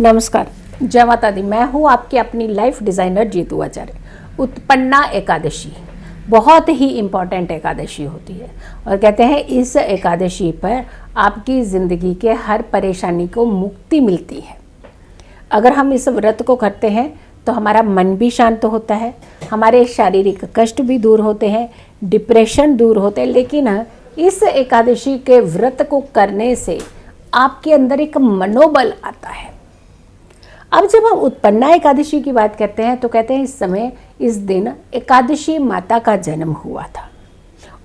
नमस्कार, जय माता दी। मैं हूँ आपकी अपनी लाइफ डिज़ाइनर जीतू आचार्य। उत्पन्ना एकादशी बहुत ही इम्पॉर्टेंट एकादशी होती है और कहते हैं इस एकादशी पर आपकी ज़िंदगी के हर परेशानी को मुक्ति मिलती है। अगर हम इस व्रत को करते हैं तो हमारा मन भी शांत होता है, हमारे शारीरिक कष्ट भी दूर होते हैं, डिप्रेशन दूर होते हैं। लेकिन इस एकादशी के व्रत को करने से आपके अंदर एक मनोबल आता है। अब जब हम उत्पन्ना एकादशी की बात करते हैं तो कहते हैं इस दिन एकादशी माता का जन्म हुआ था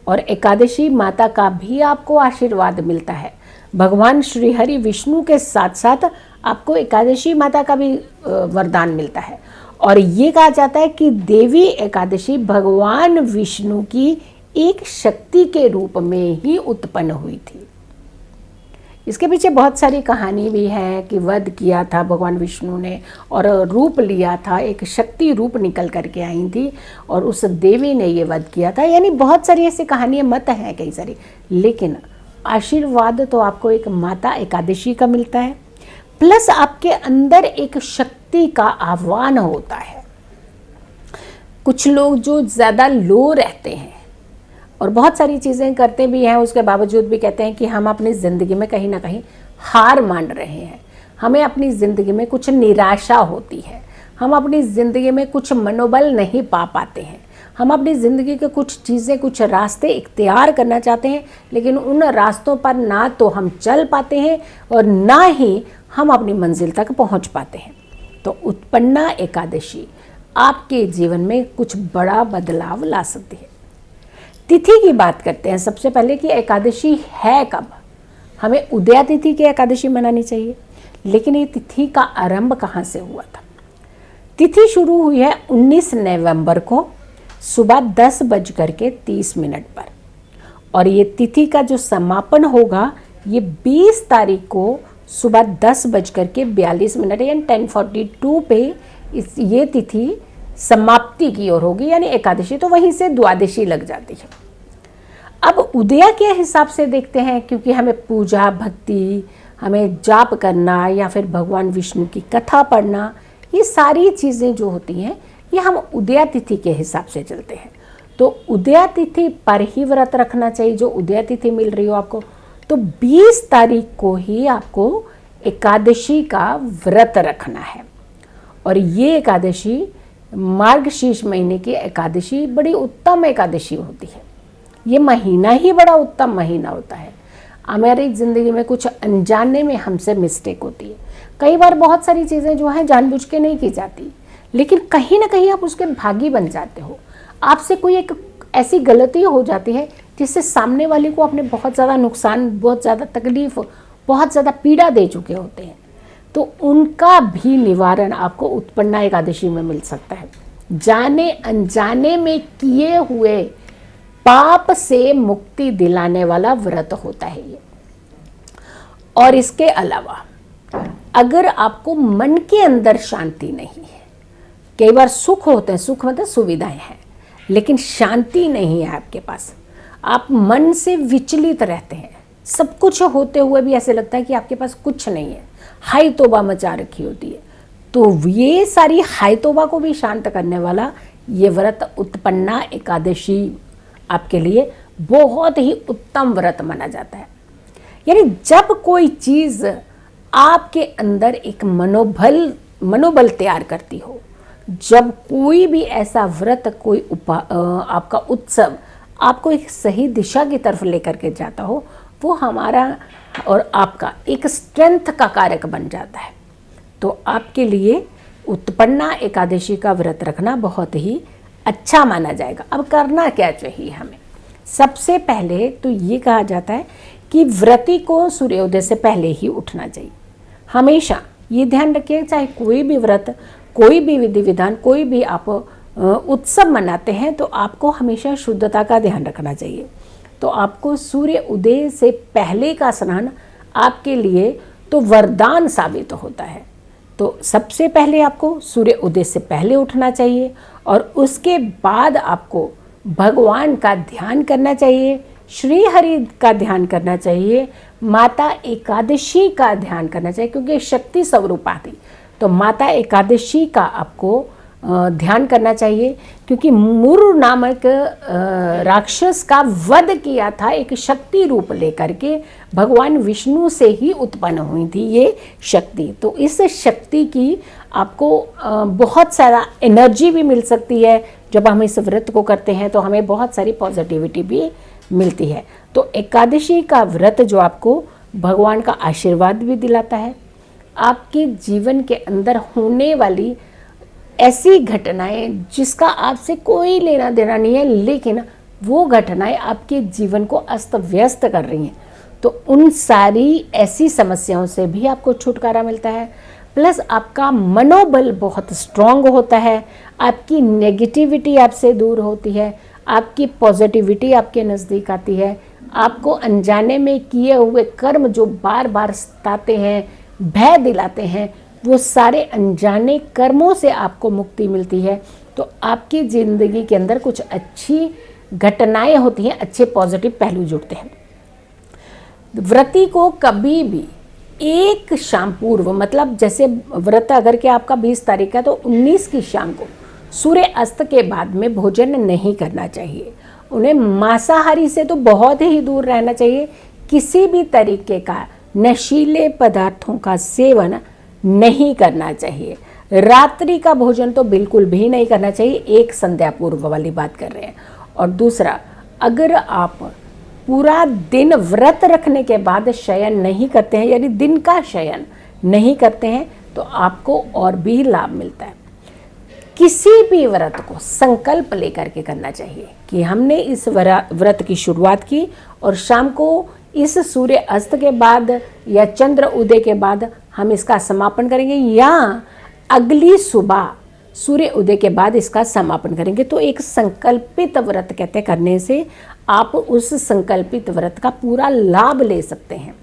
और एकादशी माता का भी आपको आशीर्वाद मिलता है। भगवान श्री हरि विष्णु के साथ साथ आपको एकादशी माता का भी वरदान मिलता है और ये कहा जाता है कि देवी एकादशी भगवान विष्णु की एक शक्ति के रूप में ही उत्पन्न हुई थी। इसके पीछे बहुत सारी कहानी भी है कि वध किया था भगवान विष्णु ने और रूप लिया था, एक शक्ति रूप निकल करके आई थी और उस देवी ने ये वध किया था। यानी बहुत सारी ऐसी कहानियाँ मत हैं कई सारी, लेकिन आशीर्वाद तो आपको एक माता एकादशी का मिलता है, प्लस आपके अंदर एक शक्ति का आह्वान होता है। कुछ लोग जो ज़्यादा लो रहते हैं और बहुत सारी चीज़ें करते भी हैं, उसके बावजूद भी कहते हैं कि हम अपनी ज़िंदगी में कहीं ना कहीं हार मान रहे हैं, हमें अपनी ज़िंदगी में कुछ निराशा होती है, हम अपनी ज़िंदगी में कुछ मनोबल नहीं पा पाते हैं, हम अपनी ज़िंदगी के कुछ चीज़ें कुछ रास्ते इख्तियार करना चाहते हैं, लेकिन उन रास्तों पर ना तो हम चल पाते हैं और ना ही हम अपनी मंजिल तक पहुँच पाते हैं। तो उत्पन्ना एकादशी आपके जीवन में कुछ बड़ा बदलाव ला सकती है। तिथि की बात करते हैं सबसे पहले कि एकादशी है कब। हमें उदया तिथि की एकादशी मनानी चाहिए, लेकिन ये तिथि का आरंभ कहाँ से हुआ था? तिथि शुरू हुई है 19 नवंबर को सुबह 10:30 पर और ये तिथि का जो समापन होगा ये 20 तारीख को सुबह 10:42 यानी 10:42 पे ये तिथि समाप्ति की ओर होगी, यानी एकादशी तो वहीं से द्वादशी लग जाती है। अब उदया के हिसाब से देखते हैं, क्योंकि हमें पूजा भक्ति, हमें जाप करना या फिर भगवान विष्णु की कथा पढ़ना, ये सारी चीज़ें जो होती हैं ये हम उदया तिथि के हिसाब से चलते हैं। तो उदया तिथि पर ही व्रत रखना चाहिए। जो उदया तिथि मिल रही हो आपको, तो 20 तारीख को ही आपको एकादशी का व्रत रखना है। और ये एकादशी मार्गशीर्ष महीने की एकादशी बड़ी उत्तम एकादशी होती है। ये महीना ही बड़ा उत्तम महीना होता है। हमारी ज़िंदगी में कुछ अनजाने में हमसे मिस्टेक होती है। कई बार बहुत सारी चीज़ें जो हैं जानबूझ के नहीं की जाती, लेकिन कहीं ना कहीं आप उसके भागी बन जाते हो। आपसे कोई एक ऐसी गलती हो जाती है जिससे सामने वाले को आपने बहुत ज़्यादा नुकसान, बहुत ज़्यादा तकलीफ, बहुत ज़्यादा पीड़ा दे चुके होते हैं। तो उनका भी निवारण आपको उत्पन्ना एकादशी में मिल सकता है। जाने अनजाने में किए हुए पाप से मुक्ति दिलाने वाला व्रत होता है ये। और इसके अलावा अगर आपको मन के अंदर शांति नहीं है, कई बार सुख होते हैं, सुख मतलब सुविधाएं हैं, लेकिन शांति नहीं है आपके पास, आप मन से विचलित रहते हैं, सब कुछ होते हुए भी ऐसे लगता है कि आपके पास कुछ नहीं है, हाई तौबा मचा रखी होती है, तो ये सारी हाई तौबा को भी शांत करने वाला ये व्रत उत्पन्ना एकादशी आपके लिए बहुत ही उत्तम व्रत माना जाता है। यानी जब कोई चीज़ आपके अंदर एक मनोबल तैयार करती हो, जब कोई भी ऐसा व्रत, कोई आपका उत्सव आपको एक सही दिशा की तरफ लेकर के जाता हो, वो हमारा और आपका एक स्ट्रेंथ का कारक बन जाता है। तो आपके लिए उत्पन्ना एकादशी का व्रत रखना बहुत ही अच्छा माना जाएगा। अब करना क्या चाहिए हमें? सबसे पहले तो ये कहा जाता है कि व्रती को सूर्योदय से पहले ही उठना चाहिए। हमेशा ये ध्यान रखिए, चाहे कोई भी व्रत, कोई भी विधि विधान, कोई भी आप उत्सव मनाते हैं, तो आपको हमेशा शुद्धता का ध्यान रखना चाहिए। तो आपको सूर्य उदय से पहले का स्नान आपके लिए तो वरदान साबित होता है। तो सबसे पहले आपको सूर्य उदय से पहले उठना चाहिए और उसके बाद आपको भगवान का ध्यान करना चाहिए, श्री हरि का ध्यान करना चाहिए, माता एकादशी का ध्यान करना चाहिए, क्योंकि शक्ति स्वरूपा थी। तो माता एकादशी का आपको ध्यान करना चाहिए, क्योंकि मुरु नामक राक्षस का वध किया था एक शक्ति रूप लेकर के। भगवान विष्णु से ही उत्पन्न हुई थी ये शक्ति। तो इस शक्ति की आपको बहुत सारा एनर्जी भी मिल सकती है। जब हम इस व्रत को करते हैं तो हमें बहुत सारी पॉजिटिविटी भी मिलती है। तो एकादशी का व्रत जो आपको भगवान का आशीर्वाद भी दिलाता है, आपके जीवन के अंदर होने वाली ऐसी घटनाएं जिसका आपसे कोई लेना देना नहीं है, लेकिन वो घटनाएं आपके जीवन को अस्त व्यस्त कर रही हैं, तो उन सारी ऐसी समस्याओं से भी आपको छुटकारा मिलता है। प्लस आपका मनोबल बहुत स्ट्रांग होता है, आपकी नेगेटिविटी आपसे दूर होती है, आपकी पॉजिटिविटी आपके नज़दीक आती है। आपको अनजाने में किए हुए कर्म जो बार बार सताते हैं, भय दिलाते हैं, वो सारे अनजाने कर्मों से आपको मुक्ति मिलती है। तो आपकी ज़िंदगी के अंदर कुछ अच्छी घटनाएं होती हैं, अच्छे पॉजिटिव पहलू जुड़ते हैं। व्रती को कभी भी एक शाम पूर्व, मतलब जैसे व्रत अगर के आपका 20 तारीख का, तो 19 की शाम को सूर्य अस्त के बाद में भोजन नहीं करना चाहिए। उन्हें मांसाहारी से तो बहुत ही दूर रहना चाहिए। किसी भी तरीके का नशीले पदार्थों का सेवन नहीं करना चाहिए। रात्रि का भोजन तो बिल्कुल भी नहीं करना चाहिए, एक संध्या पूर्व वाली बात कर रहे हैं। और दूसरा, अगर आप पूरा दिन व्रत रखने के बाद शयन नहीं करते हैं, यानी दिन का शयन नहीं करते हैं, तो आपको और भी लाभ मिलता है। किसी भी व्रत को संकल्प लेकर के करना चाहिए कि हमने इस व्रत की शुरुआत की और शाम को इस सूर्य अस्त के बाद या चंद्र उदय के बाद हम इसका समापन करेंगे, या अगली सुबह सूर्य उदय के बाद इसका समापन करेंगे। तो एक संकल्पित व्रत कहते करने से आप उस संकल्पित व्रत का पूरा लाभ ले सकते हैं।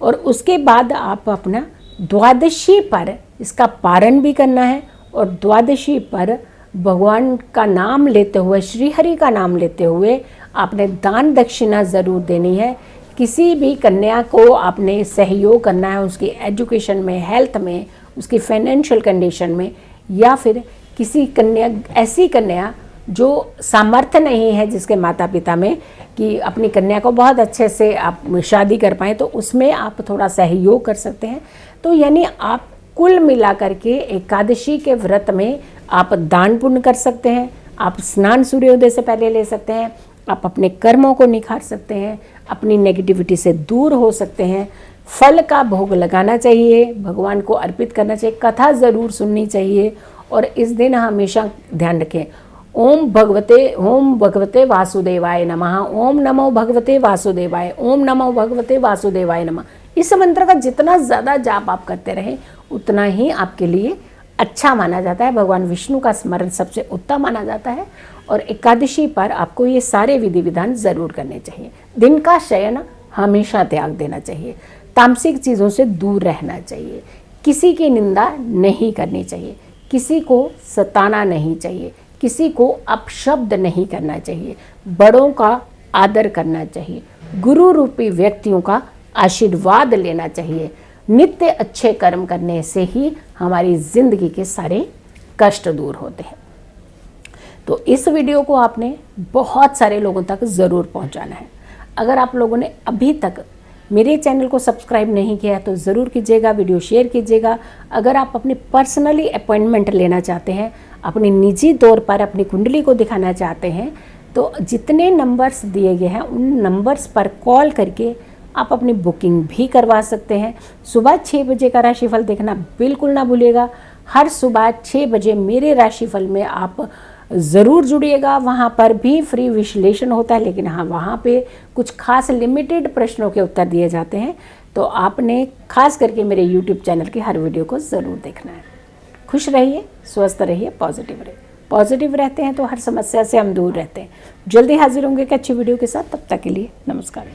और उसके बाद आप अपना द्वादशी पर इसका पारण भी करना है, और द्वादशी पर भगवान का नाम लेते हुए, श्री हरि का नाम लेते हुए आपने दान दक्षिणा ज़रूर देनी है। किसी भी कन्या को आपने सहयोग करना है, उसकी एजुकेशन में, हेल्थ में, उसकी फाइनेंशियल कंडीशन में, या फिर किसी कन्या, ऐसी कन्या जो सामर्थ्य नहीं है जिसके माता पिता में कि अपनी कन्या को बहुत अच्छे से आप शादी कर पाएँ, तो उसमें आप थोड़ा सहयोग कर सकते हैं। तो यानी आप कुल मिलाकर के एकादशी के व्रत में आप दान पुण्य कर सकते हैं, आप स्नान सूर्योदय से पहले ले सकते हैं, आप अपने कर्मों को निखार सकते हैं, अपनी नेगेटिविटी से दूर हो सकते हैं। फल का भोग लगाना चाहिए, भगवान को अर्पित करना चाहिए, कथा ज़रूर सुननी चाहिए। और इस दिन हमेशा ध्यान रखें, ओम भगवते वासुदेवाय नमः, ओम नमो भगवते वासुदेवाय, ओम नमो भगवते वासुदेवाय नमः। इस मंत्र का जितना ज़्यादा जाप आप करते रहें उतना ही आपके लिए अच्छा माना जाता है। भगवान विष्णु का स्मरण सबसे उत्तम माना जाता है। और एकादशी पर आपको ये सारे विधि विधान ज़रूर करने चाहिए। दिन का शयन हमेशा त्याग देना चाहिए, तामसिक चीज़ों से दूर रहना चाहिए, किसी की निंदा नहीं करनी चाहिए, किसी को सताना नहीं चाहिए, किसी को अपशब्द नहीं करना चाहिए, बड़ों का आदर करना चाहिए, गुरु रूपी व्यक्तियों का आशीर्वाद लेना चाहिए। नित्य अच्छे कर्म करने से ही हमारी जिंदगी के सारे कष्ट दूर होते हैं। तो इस वीडियो को आपने बहुत सारे लोगों तक ज़रूर पहुंचाना है। अगर आप लोगों ने अभी तक मेरे चैनल को सब्सक्राइब नहीं किया तो ज़रूर कीजिएगा, वीडियो शेयर कीजिएगा। अगर आप अपनी पर्सनली अपॉइंटमेंट लेना चाहते हैं, अपनी निजी तौर पर अपनी कुंडली को दिखाना चाहते हैं, तो जितने नंबर्स दिए गए हैं उन नंबर्स पर कॉल करके आप अपनी बुकिंग भी करवा सकते हैं। सुबह 6 बजे का राशिफल देखना बिल्कुल ना भूलिएगा। हर सुबह 6 बजे मेरे राशिफल में आप ज़रूर जुड़िएगा। वहाँ पर भी फ्री विश्लेषण होता है, लेकिन हाँ, वहाँ पे कुछ खास लिमिटेड प्रश्नों के उत्तर दिए जाते हैं। तो आपने खास करके मेरे YouTube चैनल की हर वीडियो को ज़रूर देखना है। खुश रहिए, स्वस्थ रहिए, पॉजिटिव रहिए। पॉजिटिव रहते हैं तो हर समस्या से हम दूर रहते हैं। जल्दी हाजिर होंगे एक अच्छी वीडियो के साथ। तब तक के लिए नमस्कार।